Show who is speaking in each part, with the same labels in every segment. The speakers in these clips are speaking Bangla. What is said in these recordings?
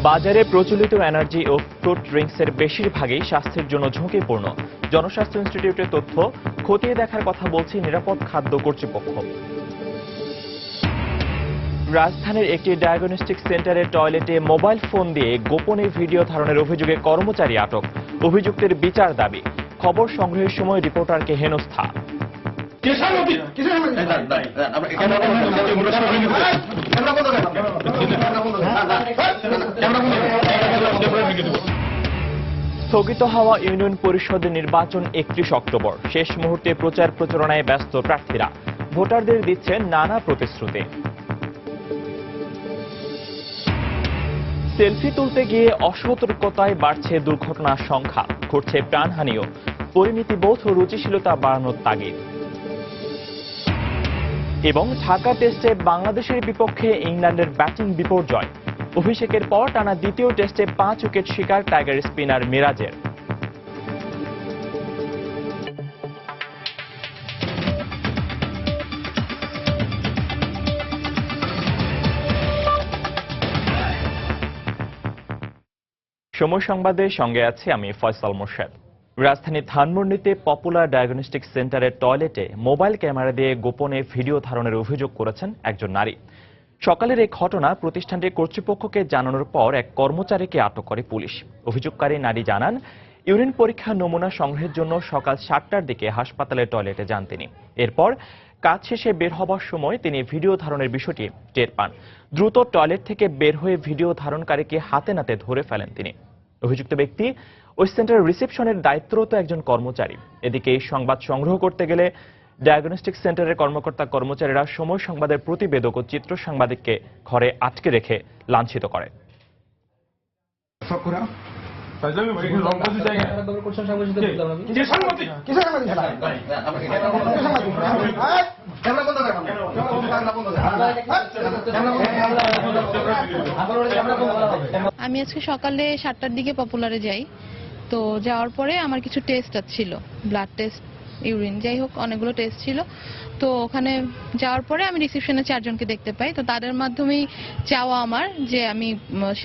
Speaker 1: বাজারে প্রচলিত এনার্জি ও ফ্রুট ড্রিঙ্কসের বেশিরভাগই স্বাস্থ্যের জন্য ঝুঁকিপূর্ণ। জনস্বাস্থ্য ইনস্টিটিউটের তথ্য খতিয়ে দেখার কথা বলছে নিরাপদ খাদ্য কর্তৃপক্ষ। রাজধানীর একটি ডায়াগনস্টিক সেন্টারের টয়লেটে মোবাইল ফোন দিয়ে গোপনে ভিডিও ধারণের অভিযোগে কর্মচারী আটক। অভিযুক্তের বিচার দাবি। খবর সংগ্রহের সময় রিপোর্টারকে হেনস্থা। স্থগিত হওয়া ইউনিয়ন পরিষদের নির্বাচন 31 অক্টোবর। শেষ মুহূর্তে প্রচার প্রচারণায় ব্যস্ত প্রার্থীরা ভোটারদের দিচ্ছেন নানা প্রতিশ্রুতি। সেলফি তুলতে গিয়ে অসতর্কতায় বাড়ছে দুর্ঘটনার সংখ্যা, ঘটছে প্রাণহানিও। পরিমিতিবোধ ও রুচিশীলতা বাড়ানোর তাগিদ। এবং ঢাকা টেস্টে বাংলাদেশের বিপক্ষে ইংল্যান্ডের ব্যাটিং বিপর্যয়। অভিষেকের পর টানা দ্বিতীয় টেস্টে 5 উইকেট শিকার টাইগার স্পিনার মিরাজের। সময় সংবাদের সঙ্গে আছি আমি ফয়সাল মোর্শেদ। রাজধানীর ধানমন্ডিতে পপুলার ডায়াগনস্টিক সেন্টারের টয়লেটে মোবাইল ক্যামেরা দিয়ে গোপনে ভিডিও ধারণের অভিযোগ করেছেন একজন নারী। সকালের এই ঘটনা প্রতিষ্ঠানটির কর্তৃপক্ষকে জানানোর পর এক কর্মচারীকে আটক করে পুলিশ। অভিযোগকারী নারী জানান, ইউরিন পরীক্ষার নমুনা সংগ্রহের জন্য সকাল 7টার দিকে হাসপাতালের টয়লেটে যান তিনি। এরপর কাজ শেষে বের হবার সময় তিনি ভিডিও ধারণের বিষয়টি টের পান। দ্রুত টয়লেট থেকে বের হয়ে ভিডিও ধারণকারীকে হাতে নাতে ধরে ফেলেন তিনি। অভিযুক্ত ব্যক্তি ওই সেন্টারের রিসেপশনের দায়িত্বরত একজন কর্মচারী। এদিকে এই সংবাদ সংগ্রহ করতে গেলে ডায়াগনস্টিক সেন্টারের কর্মচারীরা সময় সংবাদের প্রতিবেদক ও চিত্র সাংবাদিককে ঘরে আটকে রেখে লাঞ্ছিত করে।
Speaker 2: আমি আজকে সকালে 7টার দিকে পপুলারে যাই। তো যাওয়ার পরে আমার কিছু টেস্ট ছিল, ব্লাড টেস্ট, ইউরিন, যাই হোক অনেকগুলো টেস্ট ছিল। তো ওখানে যাওয়ার পরে আমি রিসেপশনে 4 জনকে দেখতে পাই। তো তাদের মাধ্যমেই চাওয়া আমার যে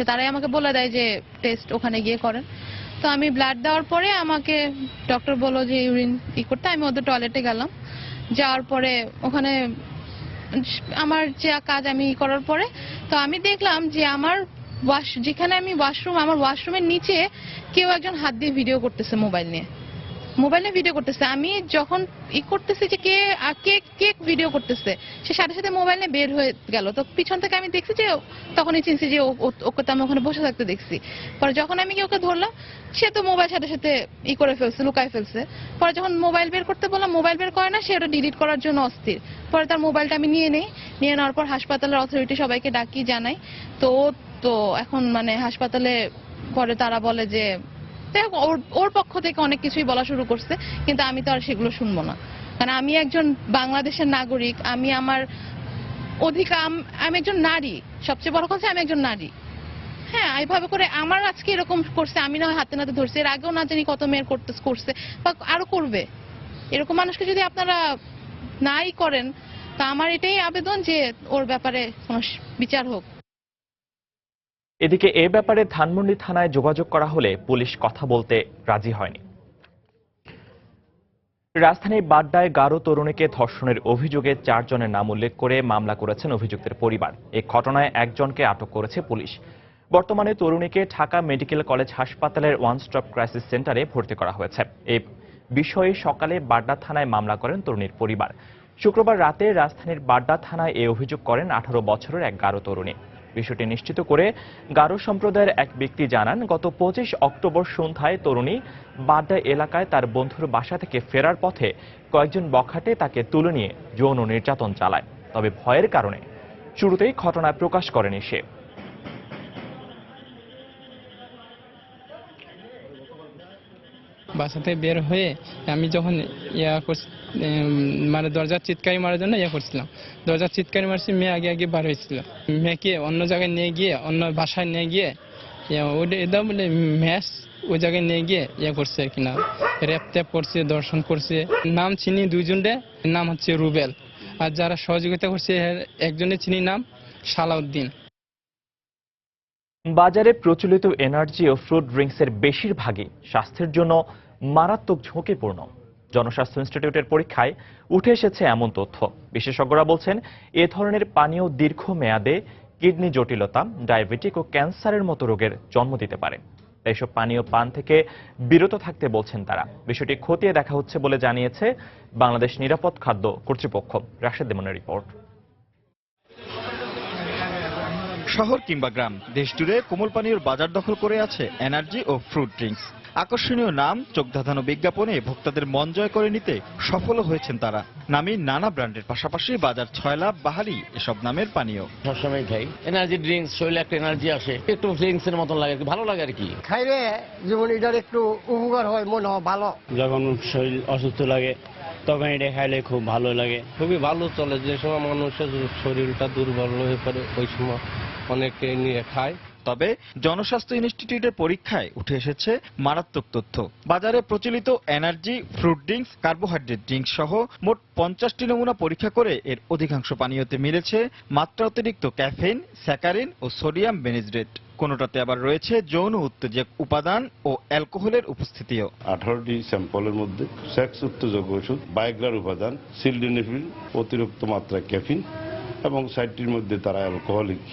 Speaker 2: তারাই আমাকে বলে দেয় যে টেস্ট ওখানে গিয়ে করেন। তো আমি ব্লাড দেওয়ার পরে আমাকে ডক্টর বলল যে ইউরিন করতে। আমি ওদের টয়লেটে গেলাম। যাওয়ার পরে ওখানে আমার যে কাজ আমি করার পরে তো আমি দেখলাম যে আমার যেখানে আমি আমার ওয়াশরুমের নিচে কেউ একজন হাত দিয়ে ভিডিও করতেছে, মোবাইল নিয়ে ভিডিও করতেছে। আমি যখন করতেছি যে কে ভিডিও করতেছে, সে সাথে সাথে মোবাইল নিয়ে বের হয়ে গেল। তো পিছন থেকে আমি দেখছি যে তখনই চিনছি যে ওকে তো আমি ওখানে বসে থাকতে দেখছি। পরে যখন আমি ওকে ধরলাম, সে তো মোবাইল সাথে সাথে করে ফেলছে, লুকায় ফেলছে। পরে যখন মোবাইল বের করতে বললাম, মোবাইল বের করে না, সে ওটা ডিলিট করার জন্য অস্থির। পরে তার মোবাইলটা আমি নিয়ে নেওয়ার পর হাসপাতালের অথরিটি সবাইকে ডাকি জানাই। তো এখন হাসপাতালে পরে তারা বলে যে ওর পক্ষ থেকে অনেক কিছুই বলা শুরু করছে, কিন্তু আমি তো আর সেগুলো শুনবো না। কারণ আমি একজন বাংলাদেশের নাগরিক, আমি আমার অধিকার, আমি একজন নারী, সবচেয়ে বড় কথা আমি একজন নারী। হ্যাঁ, এইভাবে করে আমার আজকে এরকম করছে, আমি না হাতে নাতে ধরছি, এর আগেও না জানি কত মেয়ের করছে বা আরো করবে। এরকম মানুষকে যদি আপনারা নাই করেন, তা আমার এটাই আবেদন যে ওর ব্যাপারে কোনো বিচার হোক।
Speaker 1: এদিকে এ ব্যাপারে ধানমন্ডি থানায় যোগাযোগ করা হলে পুলিশ কথা বলতে রাজি হয়নি। রাজধানীর বাড্ডায় গারো তরুণীকে ধর্ষণের অভিযোগে 4 জনের নাম উল্লেখ করে মামলা করেছেন অভিযুক্তের পরিবার। এই ঘটনায় একজনকে আটক করেছে পুলিশ। বর্তমানে তরুণীকে ঢাকা মেডিকেল কলেজ হাসপাতালের ওয়ান স্টপ ক্রাইসিস সেন্টারে ভর্তি করা হয়েছে। এই বিষয়ে সকালে বাড্ডা থানায় মামলা করেন তরুণীর পরিবার। শুক্রবার রাতে রাজধানীর বাড্ডা থানায় এই অভিযোগ করেন 18 বছরের এক গারো তরুণী। বিষয়টি নিশ্চিত করে গারো সম্প্রদায়ের এক ব্যক্তি জানান, গত 25 অক্টোবর সন্ধ্যায় তরুণী বাড্ডা এলাকায় তার বন্ধুর বাসা থেকে ফেরার পথে কয়েকজন বখাটে তাকে তুলে নিয়ে যৌন নির্যাতন চালায়। তবে ভয়ের কারণে শুরুতেই ঘটনা প্রকাশ করেনি সে।
Speaker 3: বাসা থেকে বের হয়ে আমি যখন দরজার চিৎকারি মারার জন্য করছিলাম, দরজার চিৎকারি মারছি, মেয়ে আগে বার হয়েছিল। মেয়েকে অন্য জায়গায় নিয়ে গিয়ে, অন্য বাসায় নিয়ে গিয়ে এটা বলে ম্যাচ ওই জায়গায় নিয়ে গিয়ে করছে কিনা, র্যাপ ট্যাপ করছে, দর্শন করছে। নাম চিনি 2 জনের, নাম হচ্ছে রুবেল, আর যারা সহযোগিতা করছে একজনের চিনি নাম সালাউদ্দিন।
Speaker 1: বাজারে প্রচলিত এনার্জি ও ফ্রুট ড্রিঙ্কসের বেশিরভাগই স্বাস্থ্যের জন্য মারাত্মক ঝুঁকিপূর্ণ। জনস্বাস্থ্য ইনস্টিটিউটের পরীক্ষায় উঠে এসেছে এমন তথ্য। বিশেষজ্ঞরা বলছেন, এ ধরনের পানীয় দীর্ঘমেয়াদে কিডনি জটিলতা, ডায়াবেটিক ও ক্যান্সারের মতো রোগের জন্ম দিতে পারে। তাই এসব পানীয় পান থেকে বিরত থাকতে বলছেন তারা। বিষয়টি খতিয়ে দেখা হচ্ছে বলে জানিয়েছে বাংলাদেশ নিরাপদ খাদ্য কর্তৃপক্ষ। রাশেদ লিমনের রিপোর্ট।
Speaker 4: শহর কিংবা গ্রাম, দেশজুড়ে কোমল পানীয়র বাজার দখল করে আছে এনার্জি ও ফ্রুট ড্রিঙ্কস। আকর্ষণীয় নাম, চোখ ধাঁধানো বিজ্ঞাপনে ভোক্তাদের মন জয় করে নিতে সফল হয়েছেন তারা। নামি নানা ব্র্যান্ডের পাশাপাশি বাজার 6 লাখ বাহারি এসব নামের পানীয়।
Speaker 5: সবসময় খাই এনার্জি ড্রিঙ্কস, শরীরে একটা এনার্জি আসে, একটু ড্রিঙ্কস এর মতন লাগে, ভালো লাগে আর কি।
Speaker 6: খাইলে যেমন এটার একটু উপকার হয়, মনে হয় ভালো।
Speaker 7: যখন শরীর অসুস্থ লাগে তখন এটা খাইলে খুব ভালো লাগে, খুবই ভালো চলে। যে সময় মানুষের শরীরটা দুর্বল হয়ে পড়ে ওই সময় অনেকে নিয়ে খায়।
Speaker 4: তবে জনস্বাস্থ্য ইনস্টিটিউটের পরীক্ষায় উঠে এসেছে মারাত্মক তথ্য। বাজারে প্রচলিত energy, fruit drinks, carbohydrate drinks সহ মোট 50টি নমুনা পরীক্ষা করে এর অধিকাংশ পানীয়তে মিলেছে মাত্রা অতিরিক্ত ক্যাফেইন, স্যাকারিন ও সোডিয়াম বেনজোয়েট। কোনোটাতে আবার রয়েছে যৌন উত্তেজক উপাদান ও অ্যালকোহলের উপস্থিতিও।
Speaker 8: 18টি স্যাম্পলের মধ্যে সেক্স উত্তেজক ওষুধ, ভাইগ্রার উপাদান, সিলডেনাফিল, অতিরিক্ত মাত্রায় ক্যাফিন এবং 60টির মধ্যে তারা অ্যালকোহলিক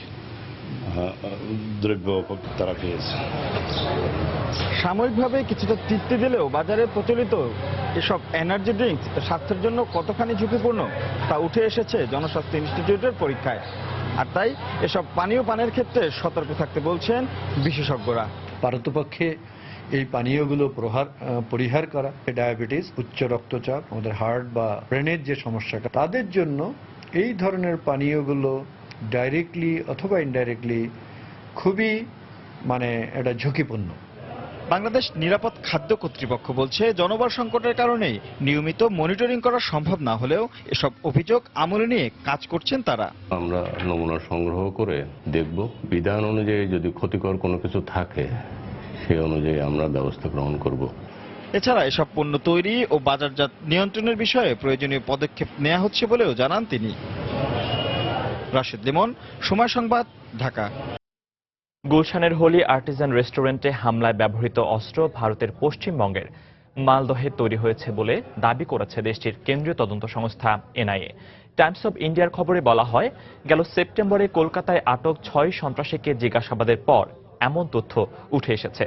Speaker 8: দ্রব্য তারা পেয়েছে।
Speaker 4: সাময়িকভাবে কিছুটা তৃপ্তি দিলেও বাজারে প্রচলিত এসব এনার্জি ড্রিঙ্কস স্বাস্থ্যের জন্য কতখানি ঝুঁকিপূর্ণ তা উঠে এসেছে জনস্বাস্থ্য ইনস্টিটিউটের পরীক্ষায়। আর তাই এসব পানীয় পানের ক্ষেত্রে সতর্ক থাকতে বলছেন বিশেষজ্ঞরা।
Speaker 9: পারতপক্ষে এই পানীয়গুলো পরিহার করা, ডায়াবেটিস, উচ্চ রক্তচাপ, আমাদের হার্ট বা ব্রেনের যে সমস্যাটা, তাদের জন্য এই ধরনের পানীয়গুলো ডাইরেক্টলি অথবা ইনডাইরেক্টলি খুবই এটা ঝুঁকিপূর্ণ।
Speaker 4: বাংলাদেশ নিরাপদ খাদ্য কর্তৃপক্ষ বলছে, জনবল সংকটের কারণে নিয়মিত মনিটরিং করা সম্ভব না হলেও এসব অভিযোগ আমলে নিয়ে কাজ করছেন তারা।
Speaker 10: আমরা নমুনা সংগ্রহ করে দেখব, বিধান অনুযায়ী যদি ক্ষতিকর কোনো কিছু থাকে সেই অনুযায়ী আমরা ব্যবস্থা গ্রহণ করব।
Speaker 4: এছাড়া এসব পণ্য তৈরি ও বাজারজাত নিয়ন্ত্রণের বিষয়ে প্রয়োজনীয় পদক্ষেপ নেওয়া হচ্ছে বলেও জানান তিনি। রাশেদ লিমন, সময় সংবাদ, ঢাকা।
Speaker 1: গুলশানের হোলি আর্টিজান রেস্টুরেন্টে হামলায় ব্যবহৃত অস্ত্র ভারতের পশ্চিমবঙ্গের মালদহে তৈরি হয়েছে বলে দাবি করেছে দেশটির কেন্দ্রীয় তদন্ত সংস্থা এনআইএ। টাইমস অব ইন্ডিয়ার খবরে বলা হয়, গেল সেপ্টেম্বরে কলকাতায় আটক 6 সন্ত্রাসীকে জিজ্ঞাসাবাদের পর এমন তথ্য উঠে এসেছে।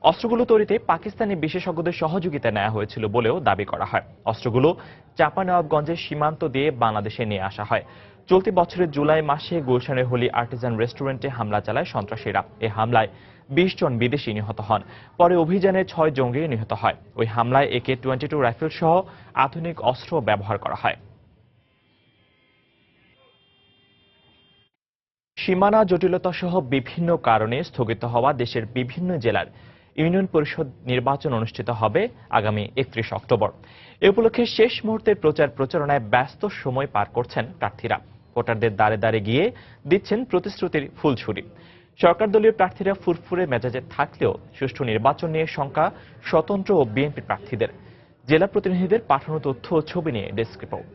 Speaker 1: অস্ত্রগুলো তৈরিতে পাকিস্তানি বিশেষজ্ঞদের সহযোগিতা নেওয়া হয়েছিল বলেও দাবি করা হয়। অস্ত্রগুলো চাঁপানবাবগঞ্জের সীমান্ত দিয়ে বাংলাদেশে নিয়ে আসা হয়। চলতি বছরের জুলাই মাসে গুলশানের হোলি আর্টিজান রেস্টুরেন্টে হামলা চালায় সন্ত্রাসীরা। এই হামলায় 20 জন বিদেশি নিহত হন। পরে অভিযানে 6 জঙ্গি নিহত হয়। ওই হামলায় AK-22 রাইফেল সহ আধুনিক অস্ত্র ব্যবহার করা হয়। সীমানা জটিলতা সহ বিভিন্ন কারণে স্থগিত হওয়া দেশের বিভিন্ন জেলার ইউনিয়ন পরিষদ নির্বাচন অনুষ্ঠিত হবে আগামী 31 অক্টোবর। এ উপলক্ষে শেষ মুহূর্তের প্রচারণায় ব্যস্ত সময় পার করছেন প্রার্থীরা। ভোটারদের দ্বারে দ্বারে গিয়ে দিচ্ছেন প্রতিশ্রুতির ফুলছুরি। সরকার দলীয় প্রার্থীরা ফুরফুরে মেজাজে থাকলেও সুষ্ঠু নির্বাচন নিয়ে শঙ্কা স্বতন্ত্র ও বিএনপি প্রার্থীদের। জেলা প্রতিনিধিদের পাঠানো তথ্য ও ছবি নিয়ে ডেস্ক রিপোর্ট।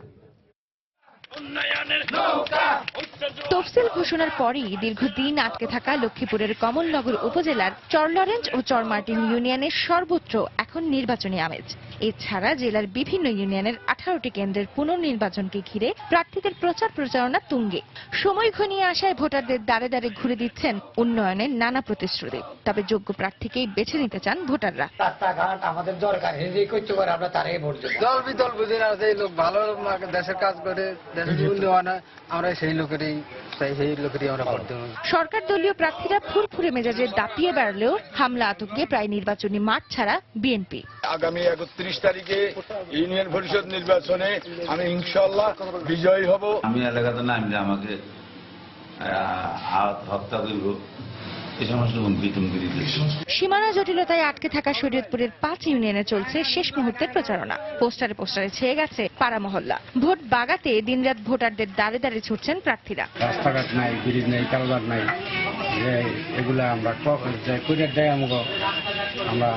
Speaker 11: তফসিল ঘোষণার পরই দীর্ঘদিন আটকে থাকা লক্ষ্মীপুরের কমলনগর উপজেলার চরলরেঞ্জ ও চরমার্টিন ইউনিয়নের সর্বত্র এখন নির্বাচনী আমেজ। এছাড়া জেলার বিভিন্ন ইউনিয়নের 18টি কেন্দ্রের পুনর্নির্বাচনকে ঘিরে প্রার্থীদের প্রচারণা তুঙ্গে। সময় ঘনিয়ে আসায় ভোটারদের দ্বারে দ্বারে ঘুরে দিচ্ছেন উন্নয়নের নানা প্রতিশ্রুতি। তবে যোগ্য প্রার্থীকেই বেছে নিতে চান ভোটাররা।
Speaker 6: রাস্তাঘাট আমাদের দরকার, এই করতে পারে, আমরা তারাই ভোট দেব। দল বিদল বুঝে না, সেই লোক ভালো দেশের কাজ করে, দেশের উন্নয়ন, আমরা সেই লোকেরই আমরা ভোট দেব।
Speaker 11: সরকার দলীয় প্রার্থীরা ফুরফুরে মেজাজে দাপিয়ে বেড়ালেও হামলা আতঙ্কে প্রায় নির্বাচনী মাঠ ছাড়া বিএনপি।
Speaker 12: আগামী 31 তারিখে ইউনিয়ন পরিষদ নির্বাচনে আমি ইনশাআল্লাহ বিজয়ী হব।
Speaker 13: আমি এলাকাতে নামলে আমাকে হত্যা করব, এই সমস্ত
Speaker 11: সীমানা জটিলতায় আটকে থাকা শরীয়তপুরের 5 ইউনিয়নে চলছে শেষ মুহূর্তের প্রচারণা। পোস্টারে ছেয়ে গেছে পাড়া মহল্লা। ভোট বাগাতে দিনরাত ভোটারদের দ্বারে দ্বারে ছুটছেন প্রার্থীরা।
Speaker 7: রাস্তাঘাট নাই, ব্রিজ নাই, কালভার্ট নাই, এগুলা আমরা আমরা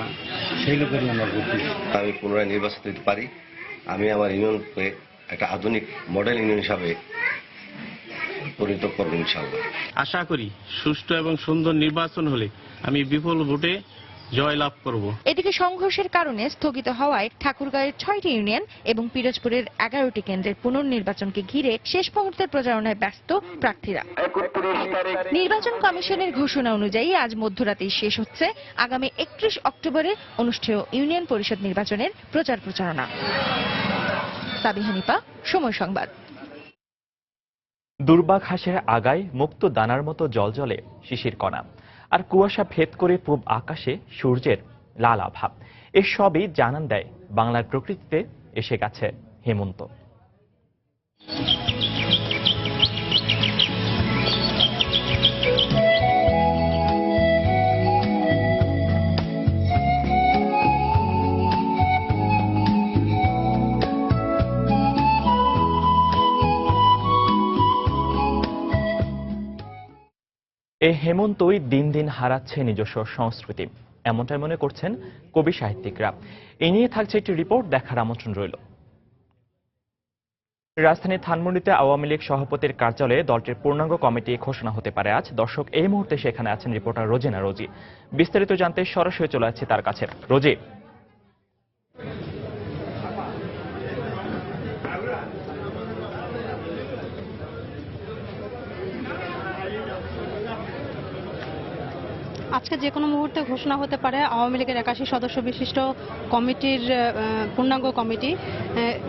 Speaker 7: সেই লোকেরই আমরা ভোট দিই।
Speaker 10: আমি পুনরায় নির্বাচিত দিতে পারি, আমি আমার ইউনিয়নকে একটা আধুনিক মডেল ইউনিয়ন হিসাবে
Speaker 14: পরিণত করবো ইনশাআল্লাহ।
Speaker 7: আশা করি সুষ্ঠু এবং সুন্দর নির্বাচন হলে আমি বিপুল ভোটে জয়লাভ করব।
Speaker 11: এদিকে সংঘর্ষের কারণে স্থগিত হওয়ায় ঠাকুরগাঁওয়ের 6টি ইউনিয়ন এবং পিরোজপুরের 11টি কেন্দ্রের পুনর্নির্বাচনকে ঘিরে শেষ মুহূর্তের প্রচারণায় ব্যস্ত প্রার্থীরা। নির্বাচন কমিশনের ঘোষণা অনুযায়ী আজ মধ্যরাতেই শেষ হচ্ছে আগামী 31 অক্টোবরে অনুষ্ঠেয় ইউনিয়ন পরিষদ নির্বাচনের প্রচারণা। সাবিহা নিপা, সময় সংবাদ।
Speaker 1: দুর্বাঘ হাঁসের আগায় মুক্ত দানার মতো জলজলে শিশির কণা, আর কুয়াশা ভেদ করে পূব আকাশে সূর্যের লাল আভা। এসবই জানান দেয় বাংলার প্রকৃতিতে এসে গেছে হেমন্ত। এই হেমন্তই দিন দিন হারাচ্ছে নিজস্ব সংস্কৃতি, এমনটাই মনে করছেন কবি সাহিত্যিকরা। এ নিয়ে থাকছে একটি রিপোর্ট, দেখার আমন্ত্রণ রইল। রাজধানীর ধানমন্ডিতে আওয়ামী লীগ সভাপতির কার্যালয়ে দলটির পূর্ণাঙ্গ কমিটি ঘোষণা হতে পারে আজ। দর্শক, এই মুহূর্তে সেখানে আছেন রিপোর্টার রোজিনা রোজি। বিস্তারিত জানতে সরাসরি চলে যাচ্ছি তার কাছে। রোজি,
Speaker 15: আজকে যে কোনো মুহূর্তে ঘোষণা হতে পারে আওয়ামী লীগের 81 সদস্য বিশিষ্ট কমিটির পূর্ণাঙ্গ কমিটি।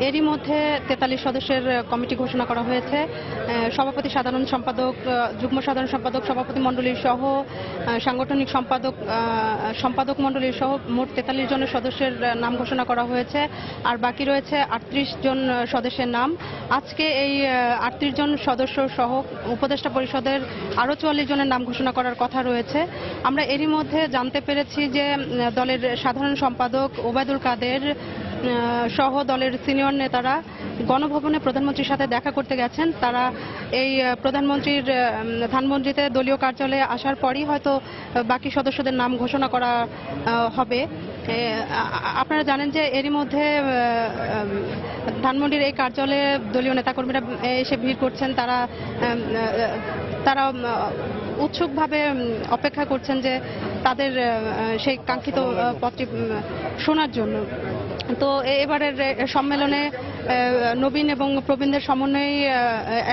Speaker 15: এরই মধ্যে 43 সদস্যের কমিটি ঘোষণা করা হয়েছে। সভাপতি, সাধারণ সম্পাদক, যুগ্ম সাধারণ সম্পাদক, সভাপতি মণ্ডলীর সহ সাংগঠনিক সম্পাদক মণ্ডলীর সহ মোট 43 জন সদস্যের নাম ঘোষণা করা হয়েছে। আর বাকি রয়েছে 38 জন সদস্যের নাম। আজকে এই 38 জন সদস্য সহ উপদেষ্টা পরিষদের আরও 44 জনের নাম ঘোষণা করার কথা রয়েছে। আমরা এরই মধ্যে জানতে পেরেছি যে দলের সাধারণ সম্পাদক ওবায়দুল কাদের সহ দলের সিনিয়র নেতারা গণভবনে প্রধানমন্ত্রীর সাথে দেখা করতে গেছেন। তারা এই প্রধানমন্ত্রীর ধানমন্ডিতে দলীয় কার্যালয়ে আসার পরই হয়তো বাকি সদস্যদের নাম ঘোষণা করা হবে। আপনারা জানেন যে এরই মধ্যে ধানমন্ডির এই কার্যালয়ে দলীয় নেতাকর্মীরা এসে ভিড় করছেন। তারা উৎসুকভাবে অপেক্ষা করছেন যে তাদের সেই কাঙ্ক্ষিত পদটি শোনার জন্য। তো এবারের সম্মেলনে নবীন এবং প্রবীণদের সমন্বয়ে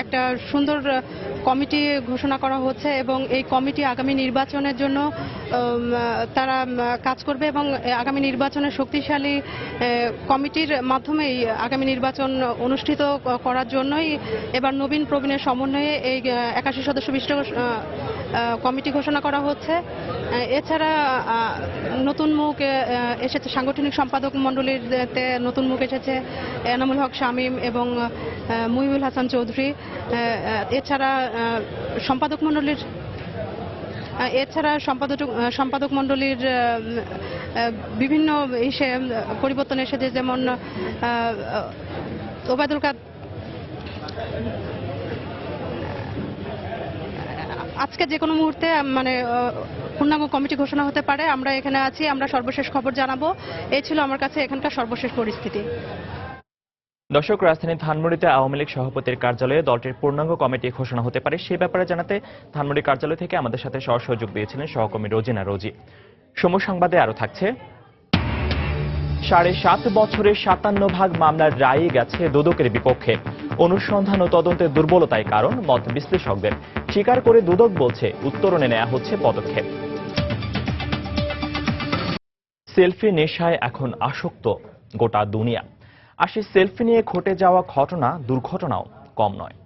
Speaker 15: একটা সুন্দর কমিটি ঘোষণা করা হচ্ছে এবং এই কমিটি আগামী নির্বাচনের জন্য তারা কাজ করবে এবং আগামী নির্বাচনের শক্তিশালী কমিটির মাধ্যমেই আগামী নির্বাচন অনুষ্ঠিত করার জন্যই এবার নবীন প্রবীণের সমন্বয়ে এই 81 সদস্য বিশিষ্ট কমিটি ঘোষণা করা হচ্ছে। এছাড়া নতুন মুখ এসেছে, সাংগঠনিক সম্পাদক মণ্ডলীতে নতুন মুখ এসেছে এনামুল হক শামীম এবং মুহিবুল হাসান চৌধুরী। এছাড়া সম্পাদক মণ্ডলীর বিভিন্ন পরিবর্তন এসেছে, যেমন ওবায়দুল কাদের। আজকে যে কোনো মুহূর্তে পূর্ণাঙ্গ কমিটি ঘোষণা হতে পারে। আমরা এখানে আছি, আমরা সর্বশেষ খবর জানাবো। এই ছিল আমার কাছে এখানকার সর্বশেষ পরিস্থিতি।
Speaker 1: দর্শক, রাজধানীর ধানমন্ডিতে আওয়ামী লীগ সভাপতির কার্যালয়ে দলটির পূর্ণাঙ্গ কমিটি ঘোষণা হতে পারে, সে ব্যাপারে জানাতে ধানমন্ডি কার্যালয় থেকে আমাদের সাথে সরাসরি যোগ দিয়েছিলেন সহকর্মী রোজিনা রোজি। সময় সংবাদে আরো থাকছে, 7.5 বছরে 57 মামলার রায় গেছে দুদকের বিপক্ষে। অনুসন্ধান ও তদন্তের দুর্বলতায় কারণ মত বিশ্লেষকদের। স্বীকার করে দুদক বলছে উত্তরণে নেওয়া হচ্ছে পদক্ষেপ। সেলফি নেশায় এখন আসক্ত গোটা দুনিয়া। আর সেই সেলফি নিয়ে ঘটে যাওয়া দুর্ঘটনাও কম নয়।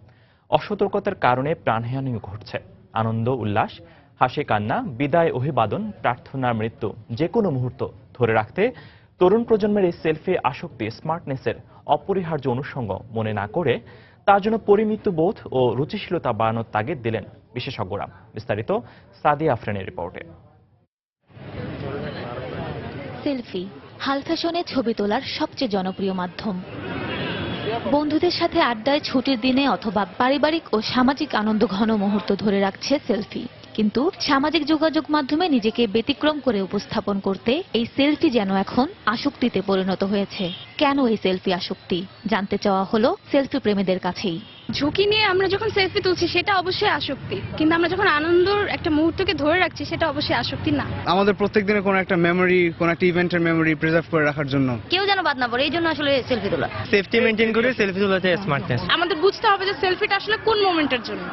Speaker 1: অসতর্কতার কারণে প্রাণহানিও ঘটছে। আনন্দ উল্লাস, হাসি কান্না, বিদায় অভিবাদন, প্রার্থনার মৃত্যু, যে কোনো মুহূর্ত ধরে রাখতে তরুণ প্রজন্মের এই সেলফি আসক্তি স্মার্টনেসের অপরিহার্য অনুষঙ্গ মনে না করে তার জন্য পরিমিত বোধ ও রুচিশীলতা বাড়ানোর তাগিদ দিলেন বিশেষজ্ঞরা। বিস্তারিত সাদিয়া আফরিনের রিপোর্টে।
Speaker 16: সেলফি হাল ফ্যাশনে ছবি তোলার সবচেয়ে জনপ্রিয় মাধ্যম। বন্ধুদের সাথে আড্ডায়, ছুটির দিনে অথবা পারিবারিক ও সামাজিক আনন্দ ঘন মুহূর্ত ধরে রাখছে সেলফি। কিন্তু সামাজিক যোগাযোগ মাধ্যমে নিজেকে ব্যতিক্রম করে উপস্থাপন করতে এই সেলফি যেন এখন আসক্তিতে পরিণত হয়েছে। কেন এই সেলফি আসক্তি জানতে চাওয়া হলো সেলফি প্রেমীদের কাছেই।
Speaker 14: ঝুঁকি নিয়ে আমরা যখন সেলফি তুলছি সেটা অবশ্যই আসক্তি, কিন্তু আমরা যখন আনন্দর একটা মুহূর্তকে ধরে রাখছি সেটা অবশ্যই আসক্তি না।
Speaker 17: আমাদের প্রত্যেক দিনের কোনো একটা মেমোরি, কোনো একটা ইভেন্টের মেমোরি প্রিজার্ভ করে রাখার জন্য
Speaker 16: কেউ যেন বাদ না পড়ে, এই জন্য আসলে সেলফি তোলা।
Speaker 3: সেফটি মেনটেন করে সেলফি তোলাতে স্মার্টনেস।
Speaker 14: আমাদের বুঝতে হবে যে সেলফিটা আসলে কোন মোমেন্টের জন্য,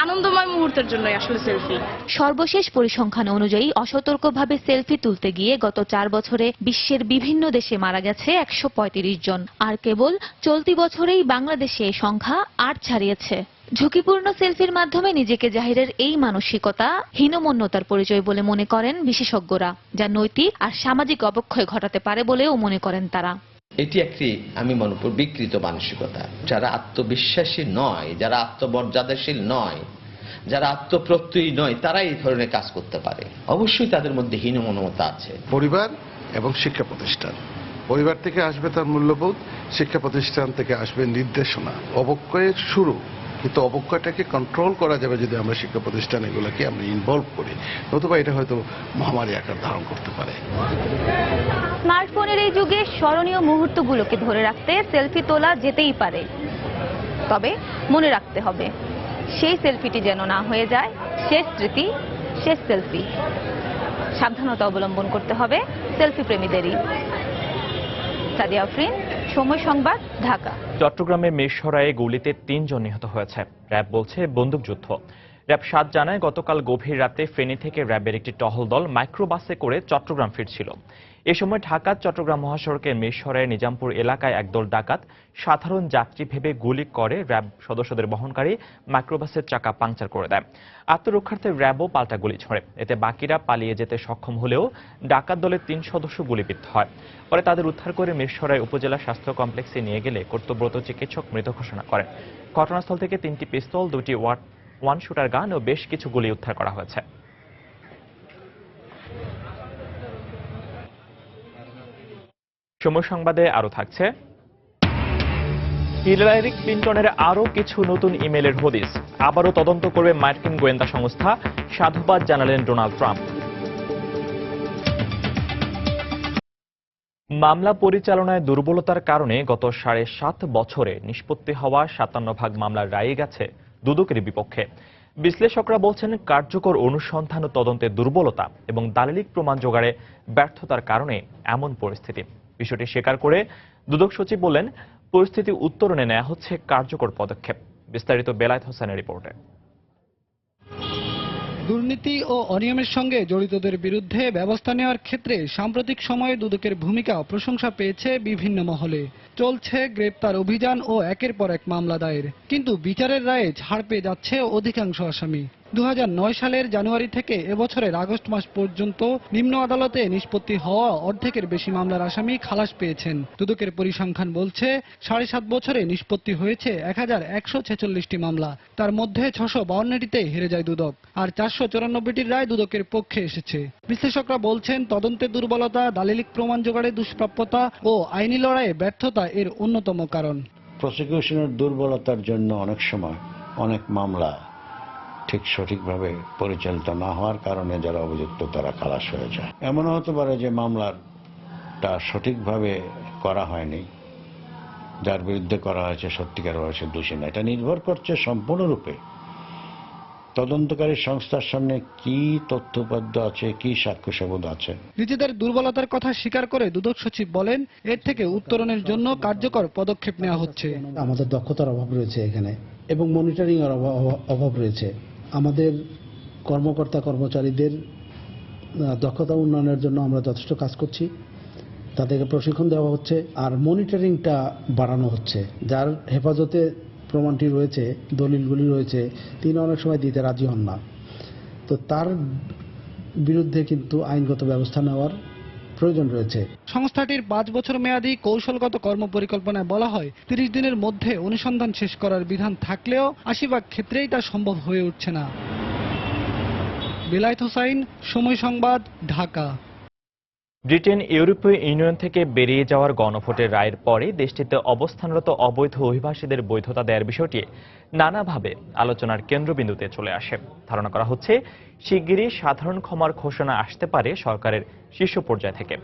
Speaker 14: আনন্দময় মুহূর্তের জন্যই আসলে সেলফি।
Speaker 16: সর্বশেষ পরিসংখ্যান অনুযায়ী অসতর্কভাবে সেলফি তুলতে গিয়ে গত 4 বছরে বিশ্বের বিভিন্ন দেশে মারা গেছে 135 জন, আর কেবল চলতি বছরেই বাংলাদেশে এই সংখ্যা 8 ছাড়িয়েছে। ঝুঁকিপূর্ণ সেলফির মাধ্যমে নিজেকে জাহিরের এই মানসিকতা হীনমন্যতার পরিচয় বলে মনে করেন বিশেষজ্ঞরা, যা নৈতিক আর সামাজিক অবক্ষয় ঘটাতে পারে বলেও মনে করেন তারা।
Speaker 18: এটি একটি আমি মনে করি বিকৃত মানসিকতা। যারা আত্মবিশ্বাসী নয়, যারা আত্মমর্যাদাশীল নয়, যারা আত্মপ্রত্যয়ী নয়, তারা এই ধরনের কাজ করতে পারে। অবশ্যই তাদের মধ্যে হীনমন্যতা আছে।
Speaker 8: পরিবার এবং শিক্ষা প্রতিষ্ঠান, পরিবার থেকে আসবে তার মূল্যবোধ, শিক্ষা প্রতিষ্ঠান থেকে আসবে নির্দেশনা। অবক্ষয়ের শুরু, কিন্তু অবক্ষয়টাকে কন্ট্রোল করা যাবে যদি আমরা শিক্ষা প্রতিষ্ঠান এগুলোকে আমরা ইনভলভ করি, নতুবা এটা হয়তো মহামারী আকার ধারণ করতে পারে।
Speaker 16: স্মার্টফোনের এই যুগে স্মরণীয় মুহূর্তগুলোকে ধরে রাখতে সেলফি তোলা যেতেই পারে, তবে মনে রাখতে হবে সেই সেলফিটি যেন না হয়ে যায় শেষ স্মৃতি, শেষ সেলফি। সাবধানতা অবলম্বন করতে হবে সেলফি প্রেমীদেরই। সাদিয়া আফরিন, সময় সংবাদ, ঢাকা।
Speaker 1: চট্টগ্রামের মিরসরাইয়ে গুলিতে 3 জন নিহত হয়েছে। র্যাব বলছে বন্দুকযুদ্ধ। র্যাব 7 জানায় গতকাল গভীর রাতে ফেনী থেকে র্যাবের একটি টহল দল মাইক্রোবাসে করে চট্টগ্রাম ফিরছিল। এ সময় ঢাকা চট্টগ্রাম মহাসড়কের মিরসরাইয়ের নিজামপুর এলাকায় একদল ডাকাত সাধারণ যাত্রী ভেবে গুলি করে র্যাব সদস্যদের বহনকারী মাইক্রোবাসের চাকা পাংচার করে দেয়। আত্মরক্ষার্থে র্যাবও পাল্টা গুলি ছোড়ে। এতে বাকিরা পালিয়ে যেতে সক্ষম হলেও ডাকাত দলের 3 সদস্য গুলিবিদ্ধ হয়। পরে তাদের উদ্ধার করে মিরসরাই উপজেলা স্বাস্থ্য কমপ্লেক্সে নিয়ে গেলে কর্তব্যরত চিকিৎসক মৃত ঘোষণা করেন। ঘটনাস্থল থেকে 3টি পিস্তল, 2টি ওয়ান শুটার গান ও বেশ কিছু গুলি উদ্ধার করা হয়েছে। সময় সংবাদে আরো থাকছে, হিলারি ক্লিনটনের আরো কিছু নতুন ইমেলের হদিস, আবারও তদন্ত করবে মার্কিন গোয়েন্দা সংস্থা, সাধুবাদ জানালেন ডোনাল্ড ট্রাম্প। মামলা পরিচালনায় দুর্বলতার কারণে গত 7.5 বছরে নিষ্পত্তি হওয়া 57 মামলার রায় গেছে দুদকের বিপক্ষে। বিশ্লেষকরা বলছেন কার্যকর অনুসন্ধান ও তদন্তে দুর্বলতা এবং দালিলিক প্রমাণ জোগাড়ে ব্যর্থতার কারণে এমন পরিস্থিতি। বিষয়টি স্বীকার করে দুদক সচিব বললেন, পরিস্থিতি উত্তরণে নেওয়া হচ্ছে কার্যকর পদক্ষেপ। বিস্তারিত বেলায়েত হোসেনের রিপোর্টে।
Speaker 19: দুর্নীতি ও অনিয়মের সঙ্গে জড়িতদের বিরুদ্ধে ব্যবস্থা নেওয়ার ক্ষেত্রে সাম্প্রতিক সময়ে দুদকের ভূমিকা প্রশংসা পেয়েছে বিভিন্ন মহলে। চলছে গ্রেপ্তার অভিযান ও একের পর এক মামলা দায়ের, কিন্তু বিচারের রায়ে ছাড় পেয়ে যাচ্ছে অধিকাংশ আসামি। 2009 সালের জানুয়ারি থেকে এবছরের আগস্ট মাস পর্যন্ত নিম্ন আদালতে নিষ্পত্তি হওয়া অর্ধেকের বেশি মামলার আসামি খালাস পেয়েছেন। দুদকের পরিসংখ্যান বলছে 7.5 বছরে নিষ্পত্তি হয়েছে 1146টি মামলা, তার মধ্যে 652টিতে হেরে যায় দুদক, আর 494টির রায় দুদকের পক্ষে এসেছে। বিশ্লেষকরা বলছেন তদন্তের দুর্বলতা, দালিলিক প্রমাণ জোগাড়ে দুষ্প্রাপ্যতা ও আইনি লড়াইয়ে ব্যর্থতা এর অন্যতম কারণ।
Speaker 20: প্রসিকিউশনের দুর্বলতার জন্য অনেক সময় অনেক মামলা ঠিক সঠিকভাবে পরিচালিত না হওয়ার কারণে যারা অভিযুক্ত তারা খালাস হয়ে যায়। এমনও হতে পারে যে মামলাটা সঠিকভাবে করা হয়নি, যার বিরুদ্ধে করা হয়েছে সত্যিকার হয়েছে দোষী না। এটা নির্ভর করছে সম্পূর্ণরূপে তদন্তকারী সংস্থার সামনে কি তথ্যপদ্য আছে, কি সাক্ষ্য সবুদ আছে।
Speaker 19: নিজেদের দুর্বলতার কথা স্বীকার করে দুদক সচিব বলেন, এর থেকে উত্তরণের জন্য কার্যকর পদক্ষেপ নেওয়া হচ্ছে।
Speaker 21: আমাদের দক্ষতার অভাব রয়েছে এখানে এবং মনিটরিং এর অভাব রয়েছে। আমাদের কর্মকর্তা কর্মচারীদের দক্ষতা উন্নয়নের জন্য আমরা যথেষ্ট কাজ করছি, তাদেরকে প্রশিক্ষণ দেওয়া হচ্ছে আর মনিটরিংটা বাড়ানো হচ্ছে। যার হেফাজতে প্রমাণটি রয়েছে, দলিলগুলি রয়েছে, তিনি অনেক সময় দিতে রাজি হন না, তো তার বিরুদ্ধে কিন্তু আইনগত ব্যবস্থা নেওয়ার প্রয়োজন রয়েছে।
Speaker 19: সংস্থাটির 5 বছর মেয়াদী কৌশলগত কর্মপরিকল্পনায় বলা হয় 30 দিনের মধ্যে অনুসন্ধান শেষ করার বিধান থাকলেও 80% ক্ষেত্রেই তা সম্ভব হয়ে উঠছে না। বেলায়েত হোসেন, সময় সংবাদ, ঢাকা।
Speaker 1: ব্রিটেন ইউরোপীয় ইউনিয়ন থেকে বেরিয়ে যাওয়ার গণভোটের রায়ের পরে দেশটিতে অবস্থানরত অবৈধ অভিবাসীদের বৈধতা দেওয়ার বিষয়টি নানাভাবে আলোচনার কেন্দ্রবিন্দুতে চলে আসে। ধারণা করা হচ্ছে শিগগিরই সাধারণ ক্ষমার ঘোষণা আসতে পারে সরকারের শীর্ষ পর্যায় থেকে।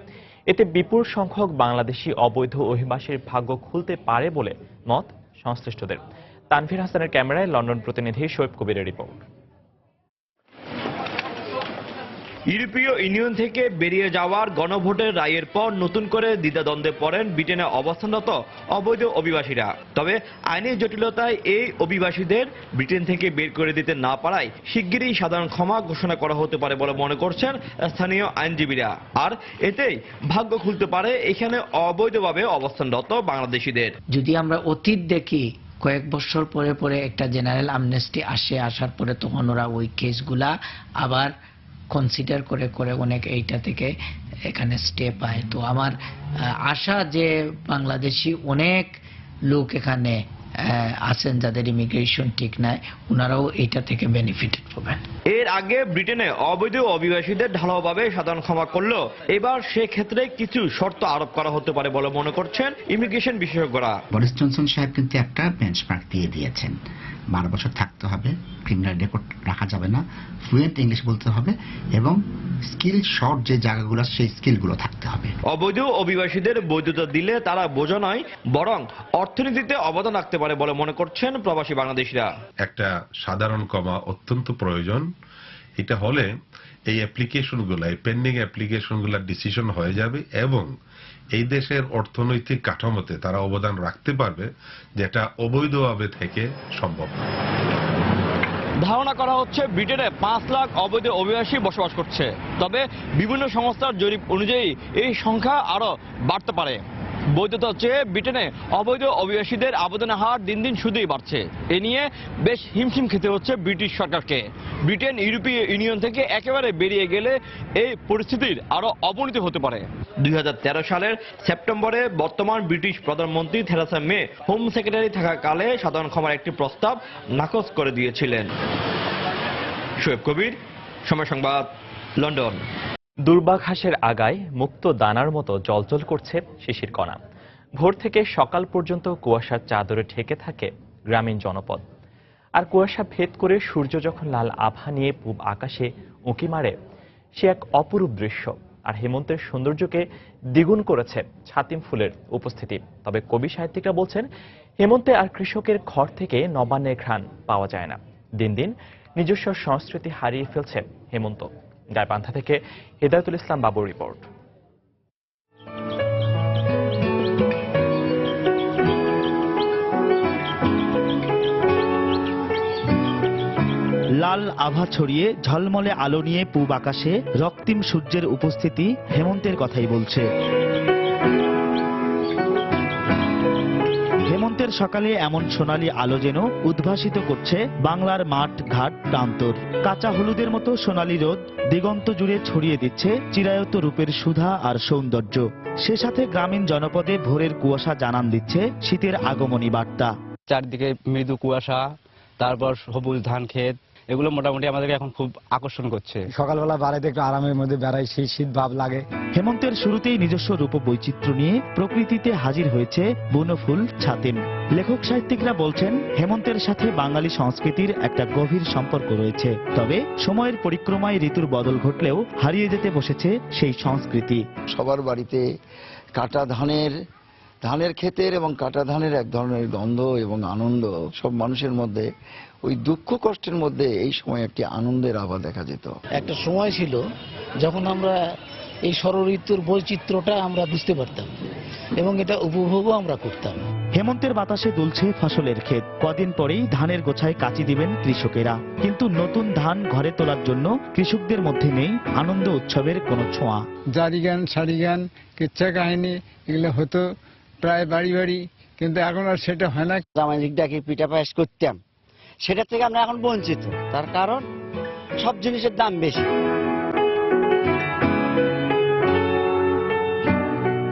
Speaker 1: এতে বিপুল সংখ্যক বাংলাদেশি অবৈধ অভিবাসীর ভাগ্য খুলতে পারে বলে মত সংশ্লিষ্টদের। তানভীর হাসানের ক্যামেরায় লন্ডন প্রতিনিধি শোয়েব কবিরের রিপোর্ট।
Speaker 2: ইউরোপীয় ইউনিয়ন থেকে বেরিয়ে যাওয়ার গণভোটের রায়ের পর নতুন করে দ্বিধাদ্বন্দ্বে পড়েন ব্রিটেনে অবস্থানরত অবৈধ অভিবাসীরা। তবে আইনি জটিলতায় এই অভিবাসীদের ব্রিটেন থেকে বের করে দিতে না পারায় শিগগিরই সাধারণ ক্ষমা ঘোষণা করা হতে পারে বলে মনে করছেন স্থানীয় আইনজীবীরা। আর এতেই ভাগ্য খুলতে পারে এখানে অবৈধভাবে অবস্থানরত বাংলাদেশিদের।
Speaker 22: যদি আমরা অতীত দেখি, কয়েক বছর পরে পরে একটা জেনারেল আমনেস্টি আসার পরে তখন ওরা ওই কেসগুলা আবার কনসিডার করে করে অনেক এইটা থেকে এখানে স্টে পায়। তো আমার আশা যে বাংলাদেশি অনেক লোক এখানে আছেন যাদের ইমিগ্রেশন ঠিক নাই, ওনারাও এইটা থেকে বেনিফিটেড পাবেন।
Speaker 2: এর আগে ব্রিটেনে অবৈধ অভিবাসীদের ঢালাওভাবে সাধারণ ক্ষমা করলেও এবার সেক্ষেত্রে কিছু শর্ত আরোপ করা হতে পারে বলে মনে করছেন ইমিগ্রেশন বিশেষজ্ঞরা।
Speaker 23: বরিস জনসন সাহেব কিন্তু একটা বেঞ্চমার্ক দিয়ে দিয়েছেন, 12 বছর থাকতে হবে, ক্রিমিনাল রেকর্ড রাখা যাবে না, ফ্লুয়েন্ট ইংলিশ বলতে হবে এবং স্কিল শর্ট যে জায়গাগুলো সেই স্কিলগুলো থাকতে হবে।
Speaker 2: অবৈধ অভিবাসীদের বৈধতা দিলে তারা বোঝা নয় বরং অর্থনীতিতে অবদান রাখতে পারে বলে মনে করছেন প্রবাসী বাংলাদেশিরা।
Speaker 24: একটা সাধারণ ক্ষমা অত্যন্ত প্রয়োজন। এটা হলে এই অ্যাপ্লিকেশনগুলো, এই পেন্ডিং অ্যাপ্লিকেশনগুলোর ডিসিশন হয়ে যাবে এবং এই দেশের অর্থনৈতিক কাঠামোতে তারা অবদান রাখতে পারবে, যেটা অবৈধভাবে থেকে সম্ভব।
Speaker 2: ধারণা করা হচ্ছে ব্রিটেনে 5 লাখ অবৈধ অভিবাসী বসবাস করছে। তবে বিভিন্ন সংস্থার জরিপ অনুযায়ী এই সংখ্যা আরো বাড়তে পারে। বৈধতা চেয়ে ব্রিটেনে অবৈধ অভিবাসীদের আবেদনের হার দিন দিন শুধুই বাড়ছে। এ নিয়ে বেশ হিমশিম খেতে হচ্ছে ব্রিটিশ সরকারকে। ব্রিটেন ইউরোপীয় ইউনিয়ন থেকে একেবারে বেরিয়ে গেলে এই পরিস্থিতির আরো অবনতি হতে পারে। 2013 সালের সেপ্টেম্বরে বর্তমান ব্রিটিশ প্রধানমন্ত্রী থেরেসা মে হোম সেক্রেটারি থাকাকালে সাধারণ ক্ষমার একটি প্রস্তাব নাকচ করে দিয়েছিলেন। শোয়েব কবির, সময় সংবাদ, লন্ডন।
Speaker 1: দূর্বাঘাসের আগায় মুক্ত দানার মতো জলজল করছে শিশির কণা। ভোর থেকে সকাল পর্যন্ত কুয়াশার চাদরে ঢেকে থাকে গ্রামীণ জনপদ। আর কুয়াশা ভেদ করে সূর্য যখন লাল আভা নিয়ে পূব আকাশে উঁকি মারে, সে এক অপরূপ দৃশ্য। আর হেমন্তের সৌন্দর্যকে দ্বিগুণ করেছে ছাতিম ফুলের উপস্থিতি। তবে কবি সাহিত্যিকরা বলছেন, হেমন্তে আর কৃষকের ঘর থেকে নবান্নের ঘ্রাণ পাওয়া যায় না। দিন দিন নিজস্ব সংস্কৃতি হারিয়ে ফেলছে হেমন্ত। গাইবান্ধা থেকে হেদায়েতুল ইসলাম বাবুর রিপোর্ট।
Speaker 25: লাল আভা ছড়িয়ে ঝলমলে আলো নিয়ে পূব আকাশে রক্তিম সূর্যের উপস্থিতি হেমন্তের কথাই বলছে। হেমন্তের সকালে এমন সোনালী আলো যেন উদ্ভাসিত করছে বাংলার মাঠ ঘাট প্রান্তর। কাঁচা হলুদের মতো সোনালী রোদ দিগন্ত জুড়ে ছড়িয়ে দিচ্ছে চিরায়ত রূপের সুধা আর সৌন্দর্য। সে সাথে গ্রামীণ জনপদে ভোরের কুয়াশা জানান দিচ্ছে শীতের আগমনী বার্তা।
Speaker 26: চারদিকে মৃদু কুয়াশা, তারপর সবুজ ধান ক্ষেত, এগুলো মোটামুটি আমাদেরকে এখন খুব আকর্ষণ করছে।
Speaker 27: সকালবেলা বাড়িতে একটু আরামের মধ্যে বেড়াই, সেই শীত ভাব লাগে।
Speaker 25: হেমন্তের শুরুতেই নিজস্ব রূপ বৈচিত্র্য নিয়ে প্রকৃতিতে হাজির হয়েছে বনফুল ছাতিম। লেখক সাহিত্যিকরা বলছেন, হেমন্তের সাথে বাঙালি সংস্কৃতির একটা গভীর সম্পর্ক রয়েছে। তবে সময়ের পরিক্রমায় ঋতুর বদল ঘটলেও হারিয়ে যেতে বসেছে সেই সংস্কৃতি।
Speaker 28: সবার বাড়িতে কাটা ধানের ক্ষেতের এবং কাটা ধানের এক ধরনের গন্ধ এবং আনন্দ, সব মানুষের মধ্যে ওই দুঃখ কষ্টের মধ্যে এই সময় একটি আনন্দের আভা দেখা যেত।
Speaker 29: একটা সময় ছিল যখন আমরা এই ষড়ঋতুর বৈচিত্র্যটা আমরা বুঝতে পারতাম এবং এটা উপভোগও আমরা করতাম।
Speaker 25: হেমন্তের বাতাসে দুলছে ফসলের ক্ষেত। কদিন পরেই ধানের গোছায় কাঁচি দিবেন কৃষকেরা। কিন্তু নতুন ধান ঘরে তোলার জন্য কৃষকদের মধ্যে নেই আনন্দ উৎসবের কোনো ছোঁয়া।
Speaker 27: জারি গান, শাড়ি গান, কিচ্ছা কাহিনী এগুলো হতো প্রায় বাড়ি বাড়ি, কিন্তু এখন আর সেটা হয় না।
Speaker 30: সামাজিক ডাকে পিঠা পায়েস করতাম, সেটা থেকে আমরা এখন বঞ্চিত। তার কারণ সব জিনিসের দাম বেশি।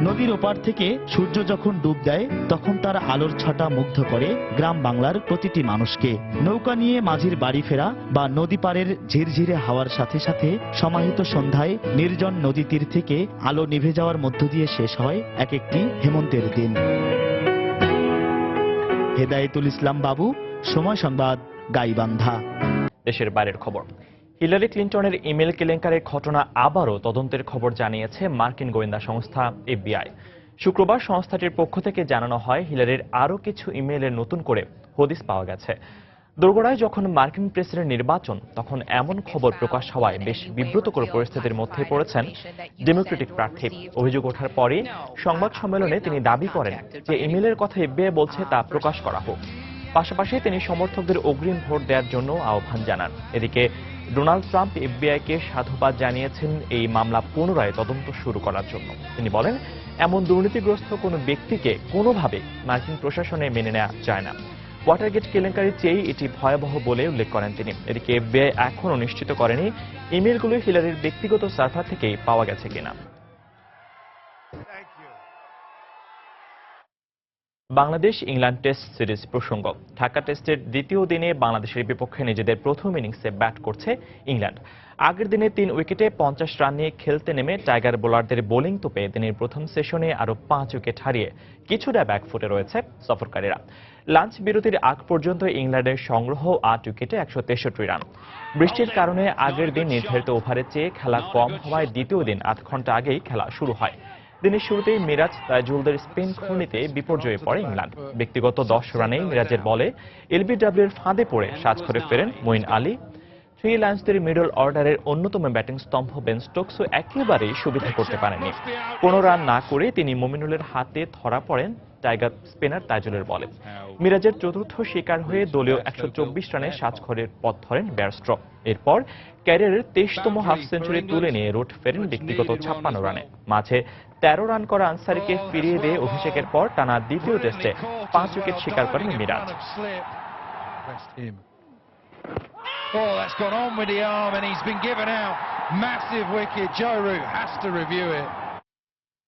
Speaker 25: নদীর ওপার থেকে সূর্য যখন ডুব দেয় তখন তার আলোর ছটা মুগ্ধ করে গ্রাম বাংলার প্রতিটি মানুষকে। নৌকা নিয়ে মাঝির বাড়ি ফেরা বা নদী পাড়ের ঝিরঝিরে হাওয়ার সাথে সাথে সমাহিত সন্ধ্যায় নির্জন নদী তীর থেকে আলো নিভে যাওয়ার মধ্য দিয়ে শেষ হয় এক একটি হেমন্তের দিন। হেদায়েতুল ইসলাম বাবু, সময় সংবাদ, গাইবান্ধা।
Speaker 1: দেশের বাইরের খবর। হিলারি ক্লিন্টনের ইমেল কেলেঙ্কারির ঘটনা আবারও তদন্তের খবর জানিয়েছে মার্কিন গোয়েন্দা সংস্থা FBI। শুক্রবার সংস্থাটির পক্ষ থেকে জানানো হয়, হিলারির আরও কিছু ইমেইলের নতুন করে হদিস পাওয়া গেছে। দোরগোড়ায় যখন মার্কিন প্রেসিডেন্ট নির্বাচন, তখন এমন খবর প্রকাশ হওয়ায় বেশ বিব্রতকর পরিস্থিতির মধ্যে পড়েছেন ডেমোক্রেটিক প্রার্থী। অভিযোগ ওঠার পরই সংবাদ সম্মেলনে তিনি দাবি করেন যে ইমেলের কথা এফবিআই বলছে তা প্রকাশ করা হোক। পাশাপাশি তিনি সমর্থকদের অগ্রিম ভোট দেওয়ার জন্য আহ্বান জানান। এদিকে ডোনাল্ড ট্রাম্প এফবিআইকে সাধুবাদ জানিয়েছেন এই মামলা পুনরায় তদন্ত শুরু করার জন্য। তিনি বলেন, এমন দুর্নীতিগ্রস্ত কোনো ব্যক্তিকে কোনোভাবে মার্কিন প্রশাসনে মেনে নেওয়া যায় না। ওয়াটারগেট কেলেঙ্কারির চেয়েই এটি ভয়াবহ বলে উল্লেখ করেন তিনি। এদিকে এফবিআই এখনও নিশ্চিত করেনি ইমেলগুলো হিলারির ব্যক্তিগত সার্ভার থেকেই পাওয়া গেছে কিনা। বাংলাদেশ ইংল্যান্ড টেস্ট সিরিজ প্রসঙ্গ। ঢাকা টেস্টের দ্বিতীয় দিনে বাংলাদেশের বিপক্ষে নিজেদের প্রথম ইনিংসে ব্যাট করছে ইংল্যান্ড। আগের দিনে 3 উইকেটে 50 রান নিয়ে খেলতে নেমে টাইগার বোলারদের বোলিং তোপে দিনের প্রথম সেশনে আরও 5 উইকেট হারিয়ে কিছুটা ব্যাকফুটে রয়েছে সফরকারীরা। লাঞ্চ বিরতির আগ পর্যন্ত ইংল্যান্ডের সংগ্রহ 8 উইকেটে 163 রান। বৃষ্টির কারণে আগের দিন নির্ধারিত ওভারের চেয়ে খেলা কম হওয়ায় দ্বিতীয় দিন 8 ঘন্টা আগেই খেলা শুরু হয়। দিনের শুরুতেই মিরাজ তাইজুলদের স্পিন ঘূর্ণিতে বিপর্যয়ে পড়ে ইংল্যান্ড। ব্যক্তিগত 10 রানেই মিরাজের বলে এলবিডব্লিউর ফাঁদে পড়ে সাজঘরে ফেরেন মঈন আলী। থ্রি লায়ন্সদের মিডল অর্ডারের অন্যতম ব্যাটিং স্তম্ভ বেন স্টোকসও একেবারেই সুবিধা করতে পারেননি। 15 রান না করে তিনি মুমিনুলের হাতে ধরা পড়েন টাইগার স্পিনার তাইজুলের বলে। মিরাজের চতুর্থ শিকার হয়ে দলীয় 124 রানে সাজঘরের পথ ধরেন বেয়ারস্ট্র। এরপর ক্যারিয়ারের 23তম হাফ সেঞ্চুরি তুলে নিয়ে রুট ফেরেন ব্যক্তিগত 56 রানে। মাঝে 13 রান করা আনসারিকে ফিরিয়ে দিয়ে অভিষেকের পর টানা দ্বিতীয় টেস্টে 5 উইকেট শিকার করেন Miraj.
Speaker 4: Oh, that's gone on with the arm and he's been given out. Massive wicket. Joe Root has to review it.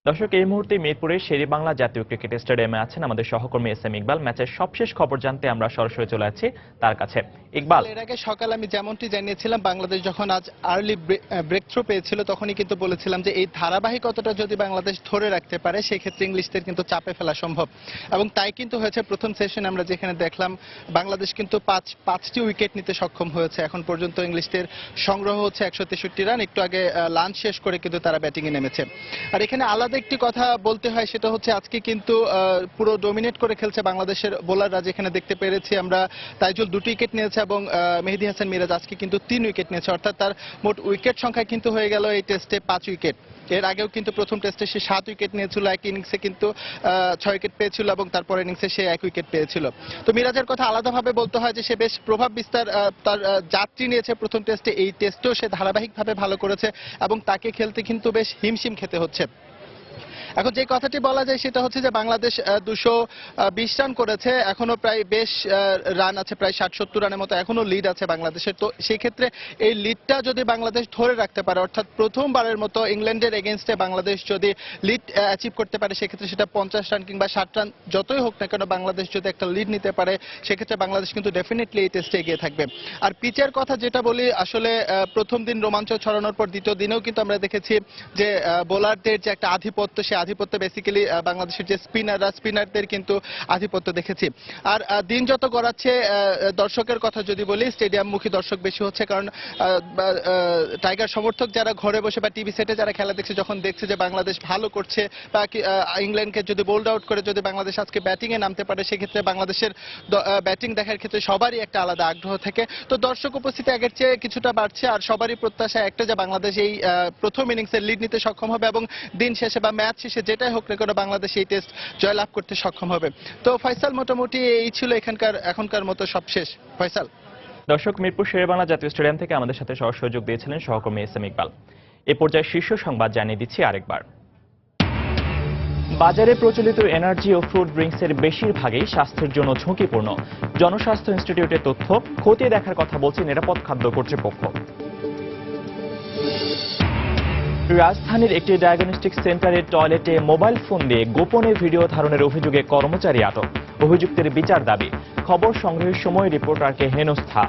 Speaker 1: দর্শক, এই মুহূর্তে মিরপুরের শেরেবাংলা জাতীয় ক্রিকেট স্টেডিয়ামে আছেন আমাদের সহকর্মী এস এম ইকবাল। ম্যাচের সবশেষ খবর জানতে আমরা সরাসরি চলে যাচ্ছি তার কাছে। ইকবাল,
Speaker 5: এর আগে সকালে আমি যেমনটি জানিয়েছিলাম, বাংলাদেশ যখন আজ আর্লি ব্রেক থ্রু পেয়েছিল তখনই কিন্তু বলেছিলাম যে এই ধারাবাহিকতাটা যদি বাংলাদেশ ধরে রাখতে পারে সেক্ষেত্রে ইংলিশদের কিন্তু চাপে ফেলা সম্ভব, এবং তাই কিন্তু হয়েছে। প্রথম সেশনে আমরা যেখানে দেখলাম বাংলাদেশ কিন্তু পাঁচটি উইকেট নিতে সক্ষম হয়েছে। এখন পর্যন্ত ইংলিশদের সংগ্রহ হচ্ছে 163 রান। একটু আগে লাঞ্চ শেষ করে কিন্তু তারা ব্যাটিংয়ে নেমেছে। আর এখানে আলাদা একটি কথা বলতে হয়, সেটা হচ্ছে আজকে কিন্তু পুরো ডমিনেট করে খেলছে বাংলাদেশের বোলাররা। যেখানে দেখতে পেরেছি আমরা তাইজুল 2 উইকেট নিয়েছে এবং মেহেদী হাসান মিরাজ আজকে কিন্তু 3 উইকেট নিয়েছে। অর্থাৎ তার মোট উইকেট সংখ্যা কিন্তু হয়ে গেল এই টেস্টে 5 উইকেট। এর আগেও কিন্তু প্রথম টেস্টে সে 7 উইকেট নিয়েছিল, এক ইনিংসে কিন্তু 6 উইকেট পেয়েছিল এবং তারপর ইনিংসে সে 1 উইকেট পেয়েছিল। তো মিরাজের কথা আলাদাভাবে বলতে হয় যে সে বেশ প্রভাব বিস্তার তার যাত্রী নিয়েছে প্রথম টেস্টে। এই টেস্টেও সে ধারাবাহিকভাবে ভালো করেছে এবং তাকে খেলতে কিন্তু বেশ হিমশিম খেতে হচ্ছে। এখন যে কথাটি বলা যায় সেটা হচ্ছে যে বাংলাদেশ 220 রান করেছে, এখনো প্রায় বেশ রান আছে, প্রায় 60-70 রানের মতো এখনো লিড আছে বাংলাদেশের। তো সেই ক্ষেত্রে এই লিডটা যদি বাংলাদেশ ধরে রাখতে পারে, অর্থাৎ প্রথমবারের মতো ইংল্যান্ডের এগেনস্টে বাংলাদেশ যদি লিড অ্যাচিভ করতে পারে, সেক্ষেত্রে সেটা 50 রান কিংবা 60 রান যতই হোক না কেন, বাংলাদেশ যদি একটা লিড নিতে পারে সেক্ষেত্রে বাংলাদেশ কিন্তু ডেফিনেটলি এই টেস্টে এগিয়ে থাকবে। আর পিচের কথা যেটা বলি, আসলে প্রথম দিন রোমাঞ্চ ছড়ানোর পর দ্বিতীয় দিনেও কিন্তু আমরা দেখেছি যে বোলারদের যে একটা আধিপত্য, সে আধিপত্য বেসিক্যালি বাংলাদেশের যে স্পিনারদের কিন্তু আধিপত্য দেখেছি। আর দিন যত গড়াচ্ছে, দর্শকের কথা যদি বলি, স্টেডিয়ামমুখী দর্শক বেশি হচ্ছে, কারণ টাইগার সমর্থক যারা ঘরে বসে বা টিভি সেটে যারা খেলা দেখছে, যখন দেখছে যে বাংলাদেশ ভালো করছে বা ইংল্যান্ডকে যদি বোল্ড আউট করে যদি বাংলাদেশ আজকে ব্যাটিংয়ে নামতে পারে, সেক্ষেত্রে বাংলাদেশের ব্যাটিং দেখার ক্ষেত্রে সবারই একটা আলাদা আগ্রহ থাকে। তো দর্শক উপস্থিতি আগের চেয়ে কিছুটা বাড়ছে, আর সবারই প্রত্যাশা একটা যে বাংলাদেশ এই প্রথম ইনিংসের লিড নিতে সক্ষম হবে এবং দিন শেষে বা ম্যাচ শেষে যেটাই হোক না কেন বাংলাদেশ এই টেস্ট জয়লাভ করতে সক্ষম হবে। তো ফয়সাল, মোটামুটি এই ছিল এখনকার মতো সবশেষ। ফয়সাল।
Speaker 1: দর্শক, মিরপুর শেরেবাংলা জাতীয় স্টেডিয়াম থেকে আমাদের সাথে সরাসরি যোগ দিয়েছিলেন সহকর্মী এস এম ইকবাল। এ পর্যায়ে শীর্ষ সংবাদ জানিয়ে দিচ্ছি আরেকবার। বাজারে প্রচলিত এনার্জি ও ফ্রুট ড্রিঙ্কসের বেশিরভাগই স্বাস্থ্যের জন্য ঝুঁকিপূর্ণ। জনস্বাস্থ্য ইনস্টিটিউটের তথ্য, খতিয়ে দেখার কথা বলছে নিরাপদ খাদ্য কর্তৃপক্ষ। রাজধানীর একটি ডায়াগনস্টিক সেন্টারের টয়লেটে মোবাইল ফোন দিয়ে গোপনে ভিডিও ধারণের অভিযোগে কর্মচারী আটক। অভিযুক্তের বিচার দাবি। খবর সংগ্রহের সময় রিপোর্টারকে হেনস্থা।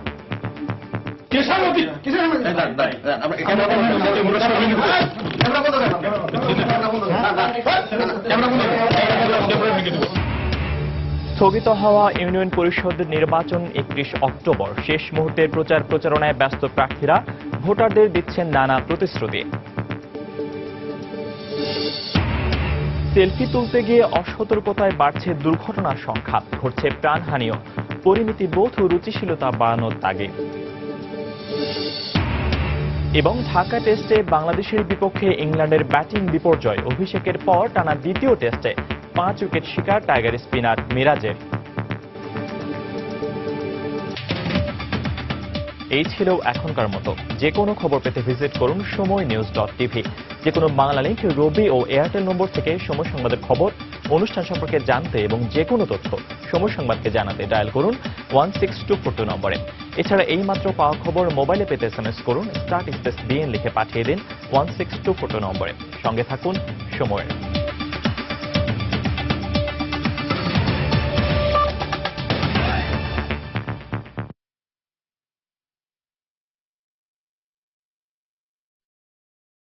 Speaker 1: স্থগিত হওয়া ইউনিয়ন পরিষদ নির্বাচন 31 অক্টোবর। শেষ মুহূর্তের প্রচারণায় ব্যস্ত প্রার্থীরা ভোটারদের দিচ্ছেন নানা প্রতিশ্রুতি। সেলফি তুলতে গিয়ে অসতর্কতায় বাড়ছে দুর্ঘটনার সংখ্যা, ঘটছে প্রাণহানিও। পরিমিতি বোধ ও রুচিশীলতা বাড়ানোর তাগিদ। এবং ঢাকা টেস্টে বাংলাদেশের বিপক্ষে ইংল্যান্ডের ব্যাটিং বিপর্যয়, অভিষেকের পর টানা দ্বিতীয় টেস্টে 5 উইকেট শিকার টাইগার স্পিনার মিরাজের। এই ছিল এখনকার মতো। যে কোনো খবর পেতে ভিজিট করুন সময়নিউজ.tv। যে কোনো বাংলা লিংক, রবি ও এয়ারটেল নম্বর থেকে সময় সংবাদের খবর, অনুষ্ঠান সম্পর্কে জানতে এবং যে কোনো তথ্য সময় সংবাদকে জানাতে ডায়াল করুন 16242 নম্বরে। এছাড়া এই মাত্র পাওয়া খবর মোবাইলে পেতে SMS করুন *BN লিখে পাঠিয়ে দিন 16242 নম্বরে। সঙ্গে থাকুন সময়ের।